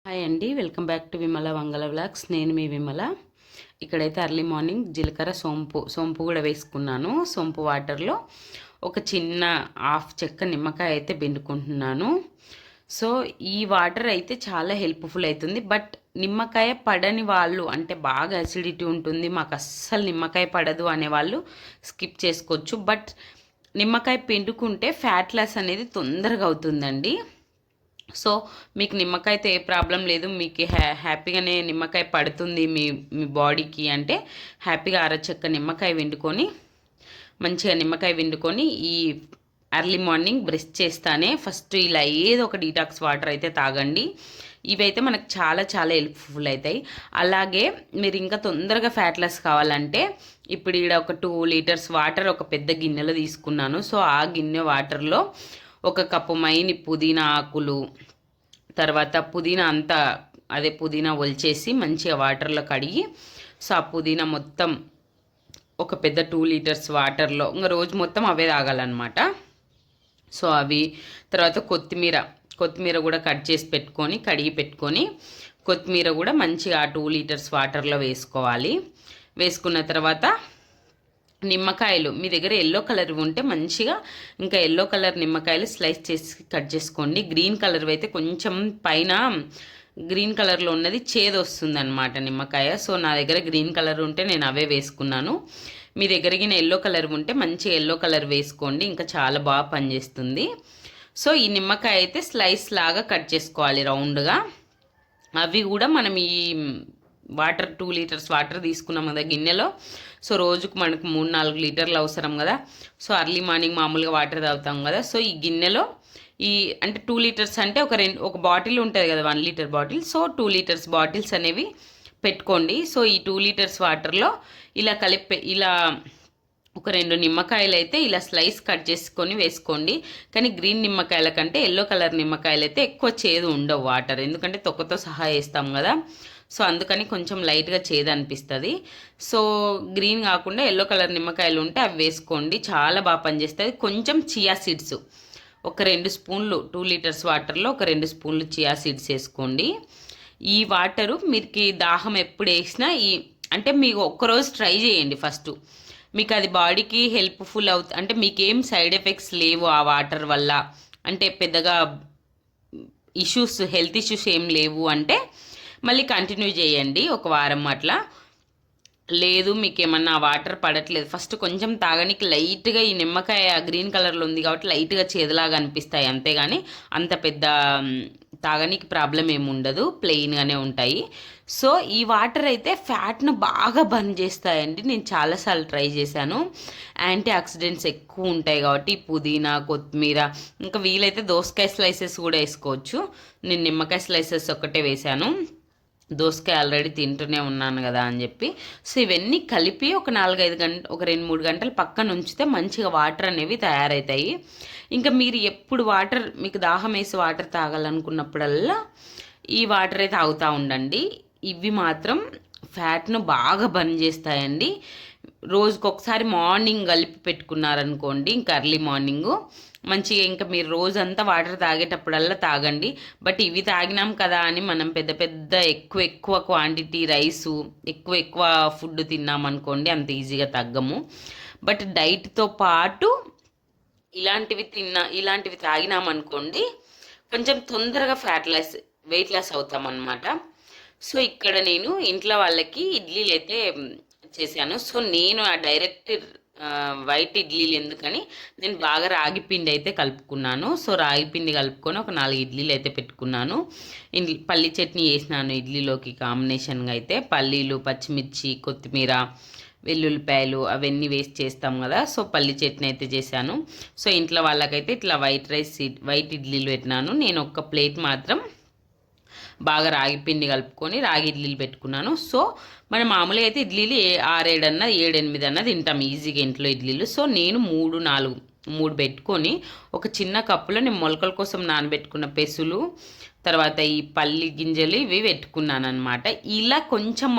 Hi అండి, welcome back to Vimala Vangala vlogs. నేను మీ విమల. ఇక్కడైతే ఎర్లీ మార్నింగ్ జీలకర్ర సోంపు కూడా వేసుకున్నాను. సోంపు వాటర్లో ఒక చిన్న హాఫ్ చెక్క నిమ్మకాయ అయితే పిండుకుంటున్నాను. సో ఈ వాటర్ అయితే చాలా హెల్ప్ఫుల్ అవుతుంది. బట్ నిమ్మకాయ పడని వాళ్ళు, అంటే బాగా అసిడిటీ ఉంటుంది, మాకు అస్సలు నిమ్మకాయ పడదు అనేవాళ్ళు స్కిప్ చేసుకోవచ్చు. బట్ నిమ్మకాయ పిండుకుంటే ఫ్యాట్ లాస్ అనేది తొందరగా అవుతుందండి. సో మీకు నిమ్మకాయతో ఏ ప్రాబ్లం లేదు, మీకు హ్యాపీగానే నిమ్మకాయ పడుతుంది మీ మీ బాడీకి అంటే హ్యాపీగా అరచెక్క నిమ్మకాయ వండుకొని మంచిగా నిమ్మకాయ వండుకొని ఈ ఎర్లీ మార్నింగ్ బ్రష్ చేస్తానే ఫస్ట్ ఇలా ఏదో ఒక డీటాక్స్ వాటర్ అయితే తాగండి. ఇవైతే మనకు చాలా చాలా హెల్ప్ఫుల్ అవుతాయి. అలాగే మీరు ఇంకా తొందరగా ఫ్యాట్ లాస్ కావాలంటే ఇప్పుడు ఇక్కడ ఒక 2 లీటర్స్ వాటర్ ఒక పెద్ద గిన్నెలో తీసుకున్నాను. సో ఆ గిన్నె వాటర్లో ఒక కప్పు మైని పుదీనా ఆకులు, తర్వాత పుదీనా అంతా పుదీనా ఒలిచేసి మంచిగా వాటర్లో కడిగి, సో ఆ పుదీనా మొత్తం ఒక పెద్ద 2 లీటర్స్ వాటర్లో ఇంకా రోజు మొత్తం అవే తాగాలన్నమాట. సో అవి తర్వాత కొత్తిమీర కూడా కట్ చేసి పెట్టుకొని కడిగి పెట్టుకొని కొత్తిమీర కూడా మంచిగా ఆ 2 లీటర్స్ వాటర్లో వేసుకోవాలి. వేసుకున్న తర్వాత నిమ్మకాయలు మీ దగ్గర ఎల్లో కలర్ ఉంటే మంచిగా ఇంకా ఎల్లో కలర్ నిమ్మకాయలు స్లైస్ చేసి కట్ చేసుకోండి. గ్రీన్ కలర్ అయితే కొంచెం పైన గ్రీన్ కలర్లో ఉన్నది చేదు వస్తుందన్నమాట నిమ్మకాయ. సో నా దగ్గర గ్రీన్ కలర్ ఉంటే నేను అవే వేసుకున్నాను. మీ దగ్గరికి ఎల్లో కలర్ ఉంటే మంచిగా ఎల్లో కలర్ వేసుకోండి, ఇంకా చాలా బాగా పనిచేస్తుంది. సో ఈ నిమ్మకాయ అయితే స్లైస్ లాగా కట్ చేసుకోవాలి రౌండ్గా. అవి కూడా మనం ఈ వాటర్ 2 లీటర్స్ వాటర్ తీసుకున్నాం కదా గిన్నెలో. సో రోజుకు మనకు 3-4 లీటర్లు అవసరం కదా. సో అర్లీ మార్నింగ్ మామూలుగా వాటర్ తాగుతాం కదా. సో ఈ గిన్నెలో అంటే 2 లీటర్స్ అంటే ఒక బాటిల్ ఉంటుంది కదా, 1 litre bottle. So 2 litres bottles అనేవి పెట్టుకోండి. సో ఈ 2 లీటర్స్ వాటర్లో ఇలా ఒక 2 నిమ్మకాయలు అయితే ఇలా స్లైస్ కట్ చేసుకొని వేసుకోండి. కానీ గ్రీన్ నిమ్మకాయల కంటే ఎల్లో కలర్ నిమ్మకాయలు అయితే ఎక్కువ చేదు ఉండవు వాటర్, ఎందుకంటే తొక్కతో సహా వేస్తాం కదా. సో అందుకని కొంచెం లైట్గా చేదు అనిపిస్తుంది. సో గ్రీన్ కాకుండా ఎల్లో కలర్ నిమ్మకాయలు ఉంటే అవి వేసుకోండి, చాలా బాగా పనిచేస్తుంది. కొంచెం చియా సీడ్స్ ఒక 2 స్పూన్లు 2 లీటర్స్ వాటర్లో ఒక 2 స్పూన్లు చియా సీడ్స్ వేసుకోండి. ఈ వాటరు మీకు దాహం ఎప్పుడు వేసినా అంటే మీకు ఒక్కరోజు ట్రై చేయండి ఫస్ట్. మీకు అది బాడీకి హెల్ప్ఫుల్ అవుతుంది అంటే మీకేం సైడ్ ఎఫెక్ట్స్ లేవు ఆ వాటర్ వల్ల, అంటే పెద్దగా హెల్త్ ఇష్యూస్ ఏం లేవు అంటే మళ్ళీ కంటిన్యూ చేయండి ఒక వారం అట్లా. లేదు మీకు ఏమన్నా వాటర్ పడట్లేదు, ఫస్ట్ కొంచెం తాగడానికి లైట్గా ఈ నిమ్మకాయ గ్రీన్ కలర్లో ఉంది కాబట్టి లైట్గా చేదులాగా అనిపిస్తాయి, అంతేగాని అంత పెద్ద తాగడానికి ప్రాబ్లం ఏమి ఉండదు, ప్లెయిన్గానే ఉంటాయి. సో ఈ వాటర్ అయితే ఫ్యాట్ను బాగా బర్న్ చేస్తాయండి. నేను చాలాసార్లు ట్రై చేశాను. యాంటీ ఆక్సిడెంట్స్ ఎక్కువ ఉంటాయి కాబట్టి పుదీనా, కొత్తిమీర, ఇంకా వీలైతే దోసకాయ స్లైసెస్ కూడా వేసుకోవచ్చు. నేను నిమ్మకాయ స్లైసెస్ ఒక్కటే వేశాను, దోసకాయ ఆల్రెడీ తింటూనే ఉన్నాను కదా అని చెప్పి. సో ఇవన్నీ కలిపి ఒక 4-5 గంటలు ఒక 2-3 గంటలు పక్కన ఉంచితే మంచిగా వాటర్ అనేవి తయారవుతాయి. ఇంకా మీరు ఎప్పుడు మీకు దాహం వేసి వాటర్ తాగాలనుకున్నప్పుడల్లా ఈ వాటరే తాగుతూ ఉండండి. ఇవి మాత్రం ఫ్యాట్ను బాగా బర్న్ చేస్తాయండి. రోజుకొకసారి మార్నింగ్ కలిపి పెట్టుకున్నారనుకోండి, ఇంకా ఎర్లీ మార్నింగు మంచిగా ఇంకా మీరు రోజంతా వాటర్ తాగేటప్పుడల్లా తాగండి. బట్ ఇవి తాగినాం కదా అని మనం పెద్ద పెద్ద ఎక్కువ క్వాంటిటీ రైసు ఎక్కువ ఫుడ్ తిన్నామనుకోండి అంత ఈజీగా తగ్గము. బట్ డైట్తో పాటు ఇలాంటివి తాగినామనుకోండి కొంచెం తొందరగా వెయిట్ లాస్ అవుతామన్నమాట. సో ఇక్కడ నేను ఇంట్లో వాళ్ళకి ఇడ్లీలు అయితే చేశాను. సో నేను ఆ డైరెక్ట్ వైట్ ఇడ్లీలు ఎందుకని నేను బాగా రాగి పిండి అయితే కలుపుకున్నాను. సో రాగి పిండి కలుపుకొని ఒక 4 ఇడ్లీలు అయితే పెట్టుకున్నాను. పల్లి చట్నీ వేసినాను ఇడ్లీలోకి కాంబినేషన్గా అయితే. పల్లీలు, పచ్చిమిర్చి, కొత్తిమీర, వెల్లుల్లిపాయలు అవన్నీ వేస్ట్ చేస్తాం కదా. సో పల్లి చట్నీ అయితే చేశాను. సో ఇంట్లో వాళ్ళకైతే ఇట్లా వైట్ ఇడ్లీలు పెట్టినాను. నేను ఒక ప్లేట్ మాత్రం బాగా రాగి పిండి కలుపుకొని రాగి ఇడ్లీలు పెట్టుకున్నాను. సో మనం మామూలుగా అయితే ఇడ్లీలు 6-7 అన్న 7-8 అన్న తింటాం ఈజీగా ఇంట్లో ఇడ్లీలు. సో నేను 3 పెట్టుకొని ఒక చిన్న కప్పులో నేను మొలకల కోసం నానబెట్టుకున్న పెసులు, తర్వాత ఈ పల్లి గింజలు ఇవి పెట్టుకున్నాను అనమాట. ఇలా కొంచెం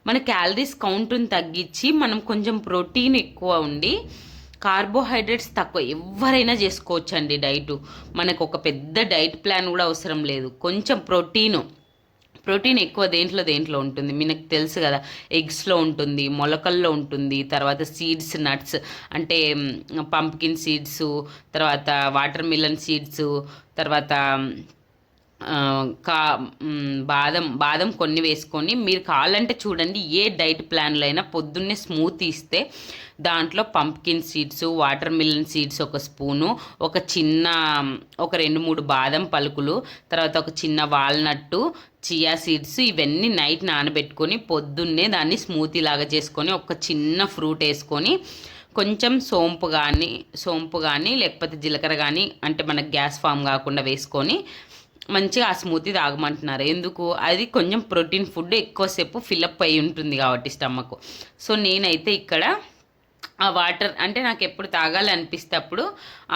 మన క్యాలరీస్ కౌంట్ని తగ్గించి మనం కొంచెం ప్రోటీన్ ఎక్కువ ఉండి కార్బోహైడ్రేట్స్ తక్కువ, ఎవరైనా చేసుకోవచ్చు అండి డైటు. మనకు ఒక పెద్ద డైట్ ప్లాన్ కూడా అవసరం లేదు. కొంచెం ప్రోటీన్ ఎక్కువ దేంట్లో ఉంటుంది మీకు తెలుసు కదా. ఎగ్స్లో ఉంటుంది, మొలకల్లో ఉంటుంది, తర్వాత సీడ్స్, నట్స్ అంటే పంప్కిన్ సీడ్స్, తర్వాత వాటర్ మిలన్ సీడ్స్, తర్వాత కా బాదం కొన్ని వేసుకొని మీరు కావాలంటే చూడండి, ఏ డైట్ ప్లాన్లో అయినా పొద్దున్నే స్మూతీ ఇస్తే దాంట్లో pumpkin seeds, water melon seeds ఒక స్పూను, ఒక 2-3 బాదం పలుకులు, తర్వాత ఒక చిన్న వాల్నట్టు, చియా సీడ్స్, ఇవన్నీ నైట్ నానబెట్టుకొని పొద్దున్నే దాన్ని స్మూతీ లాగా చేసుకొని ఒక చిన్న ఫ్రూట్ వేసుకొని కొంచెం సోంపు కానీ లేకపోతే జీలకర్ర కానీ, అంటే మనకు గ్యాస్ ఫామ్ కాకుండా వేసుకొని మంచిగా ఆ స్మూతీ తాగమంటున్నారు. ఎందుకు? అది కొంచెం ప్రోటీన్ ఫుడ్, ఎక్కువసేపు ఫిల్అప్ అయి ఉంటుంది కాబట్టి స్టమక్. సో నేనైతే ఇక్కడ ఆ వాటర్, అంటే నాకు ఎప్పుడు తాగాలి అనిపిస్తే అప్పుడు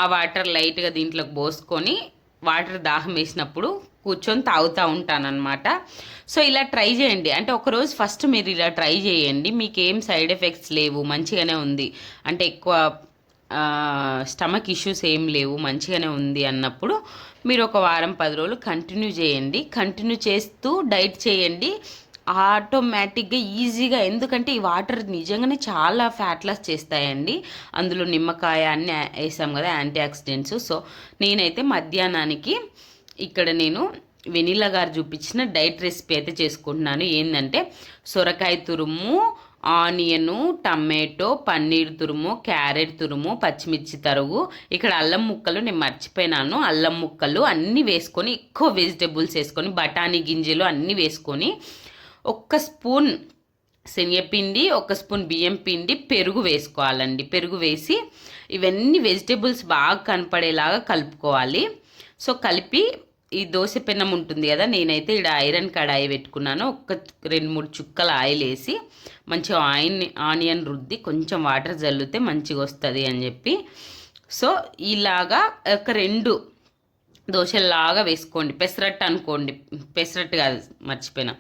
ఆ వాటర్ లైట్గా దీంట్లోకి పోసుకొని వాటర్ దాహం వేసినప్పుడు కూర్చొని తాగుతూ ఉంటానన్నమాట. సో ఇలా ట్రై చేయండి. అంటే ఒకరోజు ఫస్ట్ మీరు ఇలా ట్రై చేయండి, మీకు ఏం సైడ్ ఎఫెక్ట్స్ లేవు, మంచిగానే ఉంది, అంటే ఎక్కువ స్టమక్ ఇష్యూస్ ఏం లేవు, మంచిగానే ఉంది అన్నప్పుడు మీరు ఒక వారం 10 రోజులు కంటిన్యూ చేయండి. కంటిన్యూ చేస్తూ డైట్ చేయండి, ఆటోమేటిక్గా ఈజీగా. ఎందుకంటే ఈ వాటర్ నిజంగానే చాలా ఫ్యాట్ లాస్ చేస్తాయండి. అందులో నిమ్మకాయ అన్నీ వేసాం కదా, యాంటీ ఆక్సిడెంట్స్. సో నేనైతే మధ్యాహ్నానికి ఇక్కడ నేను వెనిలా గారు చూపించిన డైట్ రెసిపీ అయితే చేసుకుంటున్నాను. ఏంటంటే సొరకాయ తురుము, ఆనియను, టమాటో, పన్నీర్ తురుము, క్యారెట్ తురుము, పచ్చిమిర్చి తరుగు, ఇక్కడ అల్లం ముక్కలు నేను మర్చిపోయినాను, అల్లం ముక్కలు అన్నీ వేసుకొని, ఎక్కువ వెజిటేబుల్స్ వేసుకొని, బఠానీ గింజలు అన్నీ వేసుకొని, 1 స్పూన్ శనగపిండి, 1 స్పూన్ బియ్యం పిండి, పెరుగు వేసుకోవాలండి. పెరుగు వేసి ఇవన్నీ వెజిటేబుల్స్ బాగా కనపడేలాగా కలుపుకోవాలి. సో కలిపి ఈ దోశ పెనం ఉంటుంది కదా, నేనైతే ఇక్కడ ఐరన్ కడాయి పెట్టుకున్నాను. 2-3 చుక్కల ఆయిల్ వేసి మంచిగా ఆనియన్ రుద్ది కొంచెం వాటర్ జల్లితే మంచిగా వస్తుంది అని చెప్పి, సో ఇలాగా ఒక 2 దోశల్లాగా వేసుకోండి. పెసరట్టు అనుకోండి, పెసరట్టు కాదు మర్చిపోయినా,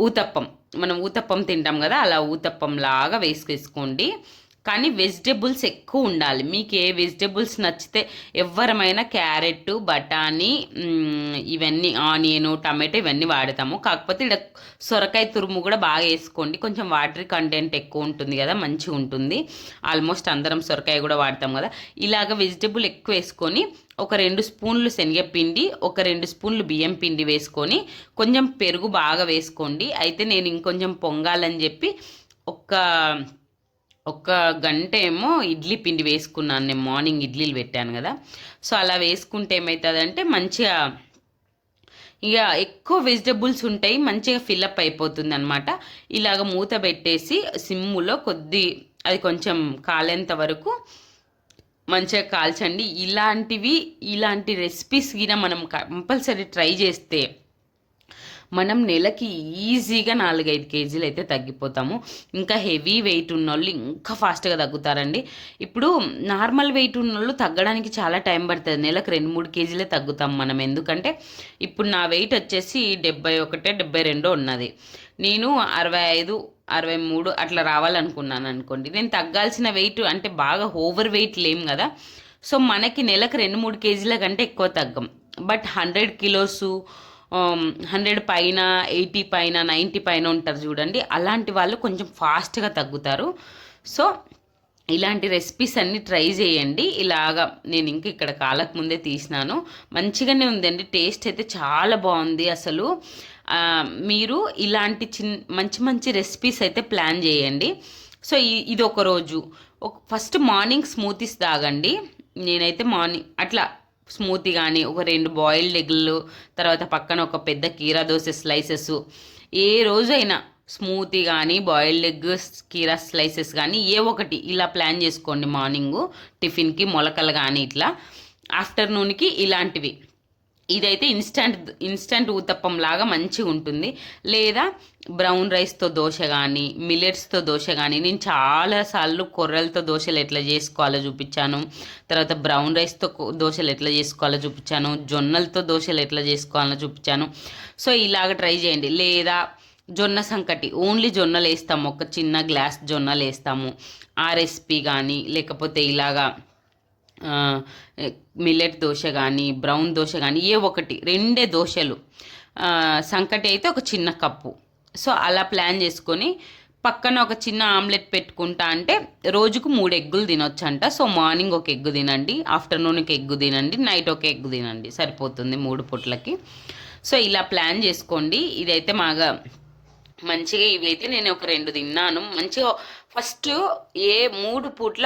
ఊతప్పం, మనం ఊతప్పం తింటాం కదా, అలా ఊతప్పం లాగా వేసుకోండి. కానీ వెజిటేబుల్స్ ఎక్కువ ఉండాలి. మీకు ఏ వెజిటేబుల్స్ నచ్చితే, ఎవరమైనా క్యారెట్, బఠానీ, ఇవన్నీ ఆనియన్, టమాటో ఇవన్నీ వాడతాము. కాకపోతే ఇక్కడ సొరకాయ తురుము కూడా బాగా వేసుకోండి, కొంచెం వాటర్ కంటెంట్ ఎక్కువ ఉంటుంది కదా, మంచిగా ఉంటుంది. ఆల్మోస్ట్ అందరం సొరకాయ కూడా వాడతాం కదా. ఇలాగ వెజిటేబుల్ ఎక్కువ వేసుకొని ఒక 2 స్పూన్లు శనగపిండి, ఒక 2 స్పూన్లు బియ్యం పిండి వేసుకొని కొంచెం పెరుగు బాగా వేసుకోండి. అయితే నేను ఇంకొంచెం పొంగాలని చెప్పి ఒక గంట ఏమో ఇడ్లీ పిండి వేసుకున్నాను. నేను మార్నింగ్ ఇడ్లీలు పెట్టాను కదా, సో అలా వేసుకుంటే ఏమవుతుందంటే మంచిగా ఇక ఎక్కువ వెజిటబుల్స్ ఉంటాయి, మంచిగా ఫిల్అప్ అయిపోతుంది అనమాట. ఇలాగ మూత పెట్టేసి సిమ్ములో అది కొంచెం కాలేంత వరకు మంచిగా కాల్చండి. ఇలాంటి రెసిపీస్ గిన మనం కంపల్సరీ ట్రై చేస్తే మనం నెలకి ఈజీగా 4-5 కేజీలు అయితే తగ్గిపోతాము. ఇంకా హెవీ వెయిట్ ఉన్నోళ్ళు ఇంకా ఫాస్ట్గా తగ్గుతారండి. ఇప్పుడు నార్మల్ వెయిట్ ఉన్నోళ్ళు తగ్గడానికి చాలా టైం పడుతుంది, నెలకు 2-3 కేజీలే తగ్గుతాం మనం. ఎందుకంటే ఇప్పుడు నా వెయిట్ వచ్చేసి 71-72 ఉన్నది. నేను 65-63 అట్లా రావాలనుకున్నాను అనుకోండి. నేను తగ్గాల్సిన వెయిట్ అంటే బాగా ఓవర్ వెయిట్ లేం కదా, సో మనకి నెలకు 2-3 కేజీల కంటే ఎక్కువ తగ్గం. బట్ 100 కిలోసు 100 పైన, 80 పైన, 90 పైన ఉంటారు చూడండి, అలాంటి వాళ్ళు కొంచెం ఫాస్ట్గా తగ్గుతారు. సో ఇలాంటి రెసిపీస్ అన్నీ ట్రై చేయండి. ఇలాగా నేను ఇక్కడ కాలకు ముందే తీసినాను, మంచిగానే ఉందండి, టేస్ట్ అయితే చాలా బాగుంది అసలు. మీరు ఇలాంటి మంచి రెసిపీస్ అయితే ప్లాన్ చేయండి. సో ఇది ఒక రోజు ఫస్ట్ మార్నింగ్ స్మూతీస్ తాగండి. నేనైతే మార్నింగ్ అట్లా స్మూతీ కానీ, ఒక 2 బాయిల్డ్ ఎగ్లు, తర్వాత పక్కన ఒక పెద్ద కీరా దోశ స్లైసెస్, ఏ రోజైనా స్మూతీ కానీ, బాయిల్డ్ ఎగ్, కీరా స్లైసెస్ కానీ ఏ ఒకటి ఇలా ప్లాన్ చేసుకోండి. మార్నింగు టిఫిన్కి మొలకలు కానీ, ఇట్లా ఆఫ్టర్నూన్కి ఇలాంటివి. ఇదైతే ఇన్స్టంట్ ఊతప్పం లాగా మంచిగా ఉంటుంది. లేదా బ్రౌన్ రైస్తో దోశ కానీ, మిల్లెట్స్తో దోశ కానీ, నేను చాలాసార్లు కొర్రలతో దోశలు ఎట్లా చేసుకోవాలో చూపించాను, తర్వాత బ్రౌన్ రైస్తో దోశలు ఎట్లా చేసుకోవాలో చూపించాను, జొన్నలతో దోశలు ఎట్లా చేసుకోవాలో చూపించాను. సో ఇలాగ ట్రై చేయండి. లేదా జొన్న సంకటి ఓన్లీ జొన్నలు వేస్తాము, ఒక చిన్న గ్లాస్ జొన్నలు వేస్తాము. ఆ రెసిపీ కానీ లేకపోతే ఇలాగా మిల్లెట్ దోశ కానీ బ్రౌన్ దోశ కానీ ఏ ఒకటి 2 దోశలు, సంకటి అయితే ఒక చిన్న కప్పు. సో అలా ప్లాన్ చేసుకొని పక్కన ఒక చిన్న ఆమ్లెట్ పెట్టుకుంటా అంటే రోజుకు 3 ఎగ్గులు తినొచ్చంట. సో మార్నింగ్ ఒక ఎగ్గు తినండి, ఆఫ్టర్నూన్కి ఎగ్గు తినండి, నైట్ ఒక ఎగ్గు తినండి, సరిపోతుంది 3 పూట్లకి. సో ఇలా ప్లాన్ చేసుకోండి. ఇదైతే మాగా మంచిగా ఇవైతే నేను ఒక 2 తిన్నాను మంచిగా. ఫస్ట్ 3 పూట్ల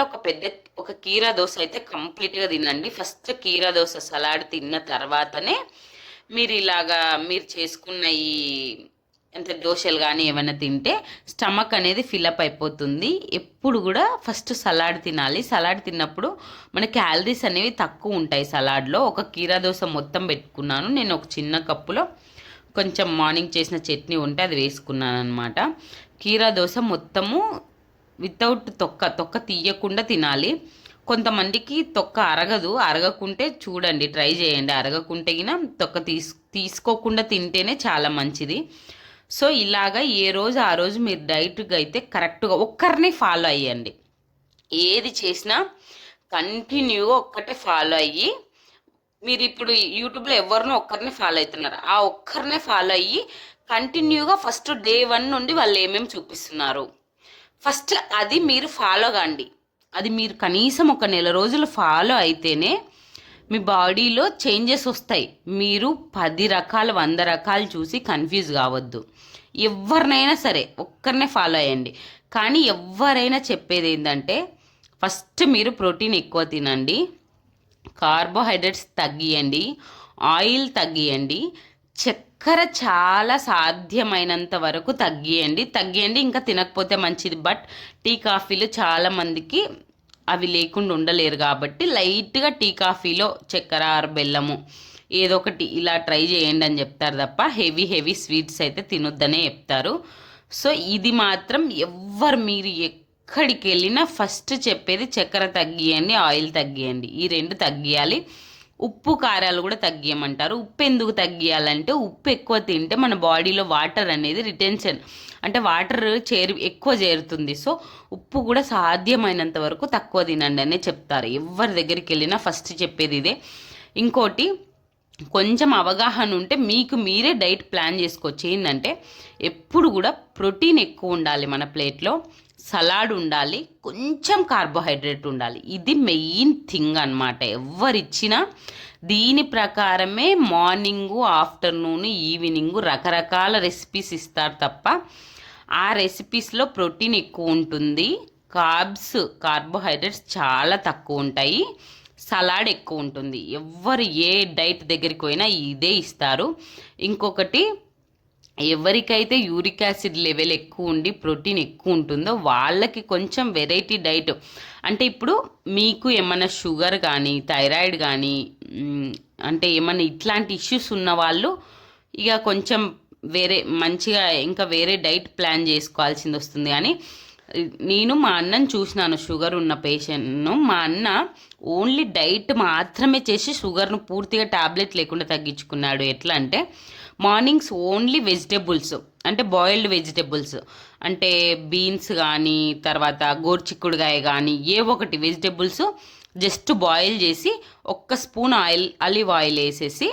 ఒక కీరా దోశ అయితే కంప్లీట్గా తినండి. ఫస్ట్ కీరా దోశ సలాడ్ తిన్న తర్వాతనే మీరు చేసుకున్న ఈ దోశలు కానీ ఏమైనా తింటే స్టమక్ అనేది ఫిలప్ అయిపోతుంది. ఎప్పుడు కూడా ఫస్ట్ సలాడ్ తినాలి. సలాడ్ తిన్నప్పుడు మన క్యాలరీస్ అనేవి తక్కువ ఉంటాయి సలాడ్లో. ఒక కీరా దోశ మొత్తం పెట్టుకున్నాను నేను. ఒక చిన్న కప్పులో కొంచెం మార్నింగ్ చేసిన చట్నీ ఉంటే అది వేసుకున్నాను అనమాట. కీరా దోశ మొత్తము వితౌట్ తొక్క తీయకుండా తినాలి. కొంతమందికి తొక్క అరగకుంటే చూడండి, ట్రై చేయండి. అరగకుంటే తొక్క తీసుకోకుండా తింటేనే చాలా మంచిది. సో ఇలాగా ఏ రోజు ఆ రోజు మీరు డైట్గా అయితే కరెక్ట్గా ఒక్కరిని ఫాలో అయ్యండి. ఏది చేసినా కంటిన్యూగా ఒక్కటే ఫాలో అయ్యి, మీరు ఇప్పుడు యూట్యూబ్లో ఎవరినో ఒక్కరిని ఫాలో అవుతున్నారు, ఆ ఒక్కరినే ఫాలో అయ్యి కంటిన్యూగా ఫస్ట్ డే 1 నుండి వాళ్ళు ఏమేమి చూపిస్తున్నారు ఫస్ట్ అది మీరు ఫాలో కాండి. అది మీరు కనీసం ఒక నెల రోజులు ఫాలో అయితేనే మీ బాడీలో చేంజెస్ వస్తాయి. మీరు 10 రకాలు 100 రకాలు చూసి కన్ఫ్యూజ్ కావద్దు. ఎవరినైనా సరే ఒక్కరినే ఫాలో అయ్యండి. కానీ ఎవరైనా చెప్పేది ఏంటంటే ఫస్ట్ మీరు ప్రోటీన్ ఎక్కువ తినండి, కార్బోహైడ్రేట్స్ తగ్గియండి, ఆయిల్ తగ్గియండి, చక్కెర చాలా సాధ్యమైనంత వరకు తగ్గియండి. ఇంకా తినకపోతే మంచిది. బట్ టీ కాఫీలు చాలామందికి అవి లేకుండా ఉండలేరు కాబట్టి లైట్గా టీ కాఫీలో చక్కెర బెల్లము ఏదో ఒకటి ఇలా ట్రై చేయండి అని చెప్తారు తప్ప హెవీ స్వీట్స్ అయితే తినొద్దనే చెప్తారు. సో ఇది మాత్రం మీరు ఎక్కడికి వెళ్ళినా ఫస్ట్ చెప్పేది చక్కెర తగ్గియండి, ఆయిల్ తగ్గియండి. ఈ 2 తగ్గియాలి. ఉప్పు కారాలు కూడా తగ్గియమంటారు. ఉప్పు ఎందుకు తగ్గియాలంటే ఉప్పు ఎక్కువ తింటే మన బాడీలో వాటర్ అనేది రిటెన్షన్ అంటే వాటర్ ఎక్కువ చేరుతుంది. సో ఉప్పు కూడా సాధ్యమైనంత వరకు తక్కువ తినండి అనే చెప్తారు. ఎవరి దగ్గరికి వెళ్ళినా ఫస్ట్ చెప్పేది ఇదే. ఇంకోటి కొంచెం అవగాహన ఉంటే మీకు మీరే డైట్ ప్లాన్ చేసుకోవచ్చు. ఏంటంటే ఎప్పుడు కూడా ప్రోటీన్ ఎక్కువ ఉండాలి మన ప్లేట్లో, సలాడ్ ఉండాలి, కొంచెం కార్బోహైడ్రేట్ ఉండాలి. ఇది మెయిన్ థింగ్ అనమాట. ఎవరిచ్చినా దీని ప్రకారమే మార్నింగు ఆఫ్టర్నూన్ ఈవినింగ్ రకరకాల రెసిపీస్ ఇస్తారు తప్ప ఆ రెసిపీస్లో ప్రోటీన్ ఎక్కువ ఉంటుంది, కార్బోహైడ్రేట్స్ చాలా తక్కువ ఉంటాయి, సలాడ్ ఎక్కువ ఉంటుంది. ఎవరు ఏ డైట్ దగ్గరికి పోయినా ఇదే ఇస్తారు. ఇంకొకటి ఎవరికైతే యూరిక్ యాసిడ్ లెవెల్ ఎక్కువ ఉండి ప్రోటీన్ ఎక్కువ ఉంటుందో వాళ్ళకి కొంచెం వెరైటీ డైట్ అంటే ఇప్పుడు మీకు ఏమైనా షుగర్ కానీ థైరాయిడ్ కానీ అంటే ఏమైనా ఇట్లాంటి ఇష్యూస్ ఉన్న వాళ్ళు ఇక కొంచెం మంచిగా ఇంకా వేరే డైట్ ప్లాన్ చేసుకోవాల్సింది వస్తుంది. కానీ నేను మా అన్నను చూసినాను, షుగర్ ఉన్న పేషెంట్ను. మా అన్న ఓన్లీ డైట్ మాత్రమే చేసి షుగర్ను పూర్తిగా టాబ్లెట్ లేకుండా తగ్గించుకున్నాడు. ఎట్లా అంటే మార్నింగ్స్ ఓన్లీ వెజిటేబుల్స్ అంటే బాయిల్డ్ వెజిటేబుల్స్ అంటే బీన్స్ కానీ తర్వాత గోరుచిక్కుడుకాయ కానీ ఏ ఒకటి వెజిటేబుల్స్ జస్ట్ బాయిల్ చేసి 1 స్పూన్ ఆలివ్ ఆయిల్ వేసేసి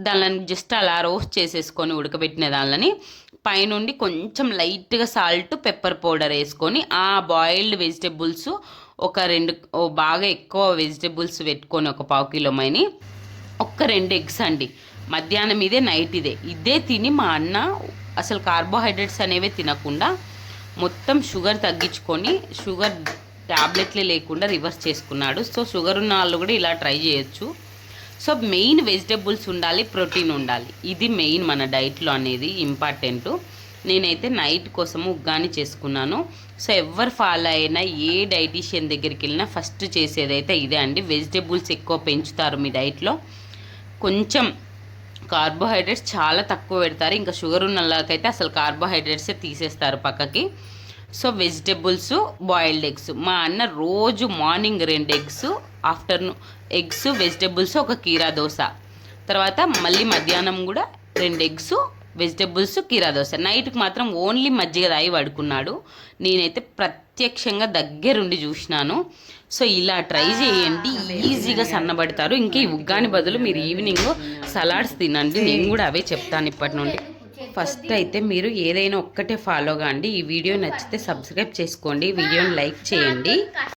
దానిని జస్ట్ అలా రోస్ట్ చేసేసుకొని ఉడకబెట్టిన దానిని పైనుండి కొంచెం లైట్గా సాల్ట్ పెప్పర్ పౌడర్ వేసుకొని ఆ బాయిల్డ్ వెజిటేబుల్స్ ఒక 2 బాగా ఎక్కువ వెజిటేబుల్స్ పెట్టుకొని ఒక 1/4 కిలో మైని 2 ఎగ్స్ అండి. మధ్యాహ్నం ఇదే నైట్ ఇదే తిని మా అన్న అసలు కార్బోహైడ్రేట్స్ అనేవి తినకుండా మొత్తం షుగర్ తగ్గించుకొని షుగర్ ట్యాబ్లెట్లే లేకుండా రివర్స్ చేసుకున్నాడు. సో షుగర్ ఉన్న వాళ్ళు కూడా ఇలా ట్రై చేయొచ్చు. సో మెయిన్ వెజిటేబుల్స్ ఉండాలి, ప్రోటీన్ ఉండాలి. ఇది మెయిన్ మన డైట్లో అనేది ఇంపార్టెంట్. నేనైతే నైట్ కోసము ఉగ్గాని చేసుకున్నాను. సో ఎవరు ఫాలో అయినా ఏ డైటీషియన్ దగ్గరికి వెళ్ళినా ఫస్ట్ చేసేదైతే ఇదే అండి. వెజిటేబుల్స్ ఎక్కువ పెంచుతారు మీ డైట్లో, కొంచెం కార్బోహైడ్రేట్స్ చాలా తక్కువ పెడతారు. ఇంకా షుగర్ ఉన్న వాళ్ళకైతే అసలు కార్బోహైడ్రేట్సే తీసేస్తారు పక్కకి. So vegetables, boiled eggs. మా అన్న రోజు morning 2 eggs, afternoon eggs, vegetables, ఒక కీరా దోశ, తర్వాత మళ్ళీ మధ్యాహ్నం కూడా 2 ఎగ్స్, వెజిటేబుల్స్, కీరా దోశ. నైట్కి మాత్రం ఓన్లీ మజ్జిగ తాగి పడుకున్నాడు. నేనైతే ప్రత్యక్షంగా దగ్గరుండి చూసినాను. సో ఇలా ట్రై చేయండి, ఈజీగా సన్నబడతారు. ఇంకా ఈ ఉగ్గాని బదులు మీరు ఈవినింగ్ సలాడ్స్ తినండి. నేను కూడా అవే చెప్తాను ఇప్పటి నుండి. ఫస్ట్ అయితే మీరు ఏదైనా ఒక్కటే ఫాలో కాండి. ఈ వీడియో నచ్చితే సబ్స్క్రైబ్ చేసుకోండి, వీడియోని లైక్ చేయండి.